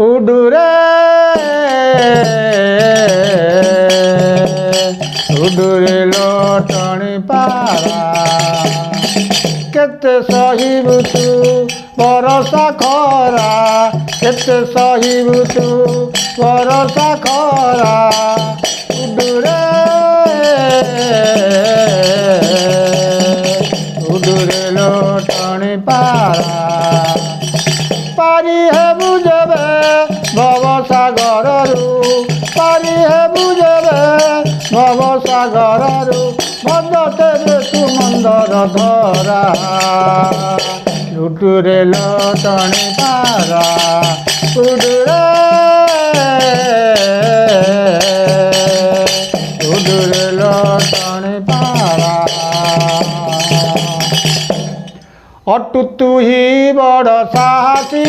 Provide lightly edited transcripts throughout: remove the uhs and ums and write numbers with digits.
उडुरे उडुरे लोटणी पारा केते सहिबु तू बरसा खरा केते सहिबु तू बरसा खरा उडुरे उडुरे लोटणी पारा पारी हेबु जेबे भव सागररु पारी हेबु जेबे भव सागररु भजते तू मंदर धरा उडुरे लोटणी पारा उडुरे उडुरे लोटणी पारा अटु तू ही बड़ साहसी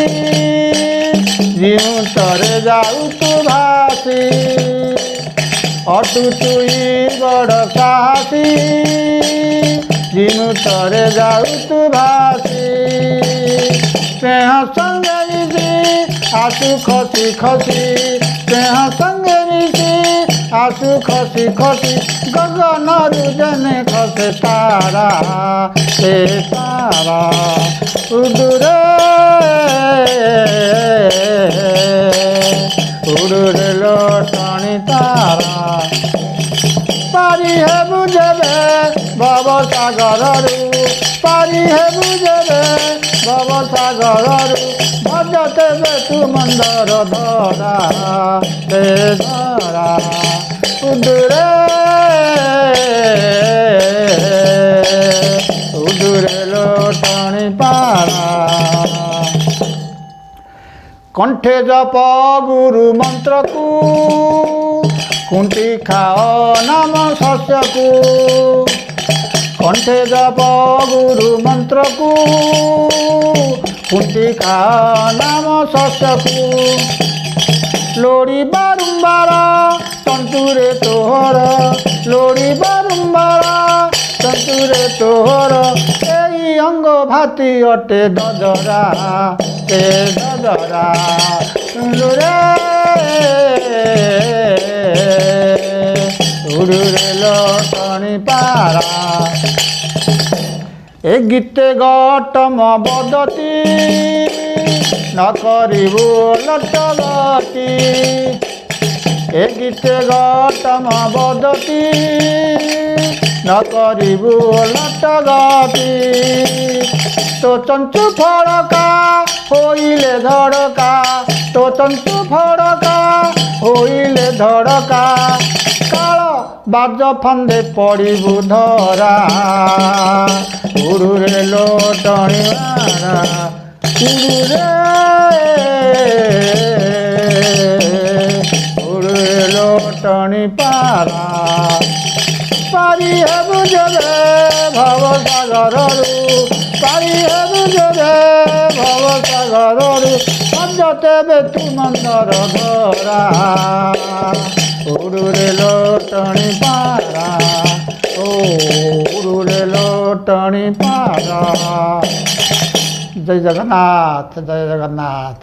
जीव तरे जाऊ तू भासी अटु तू ही बड़ साहसी जीव तरे जाऊ तू भासी स्नेह संगे मिशी आसु खसी खसी स्नेह संगे मिशी आसु खसी खसी गगन रुजने खसे तारा से तारा उडुरे उडुरे लोटणी तारा पारी हेबु जेबे भव सागररु पारी हेबु जेबे भव सागररु भजते तू मंदर धरा से धरा उडुरे उडुरे लोटणी पारा कंठे जप गुरु मंत्र को कुंटी खाओ नाम शस्य को कंठे जप गुरु मंत्र को कुंटी खाओ नाम शस्य को लोड़ी बारंबार तंतुरे तोहर लोड़ी बारंबार तंतुरे तोहर एई अंग भाती अटे दजरा ते दजरा उडुरे उडुरे लोटणी पारा ए गीते गौतम बदती न करिबु लटगति ए गीते गौतम बदती न करिबु लटगति तो चंचु फड़का होइले धड़का तो चंचु फड़का होइले धड़का काल बाज फंदे पड़िबु धरा उडुरे लोटणी पारा उडुरे उडुरे लोटणी पारा पारी हेबु जेबे भव सागररु पारी हेबु जेबे भव सागररु भजते तू मंदर धरा उडुरे लोटणी पारा ओ उडुरे लोटणी पारा जय जगन्नाथ जय जगन्नाथ।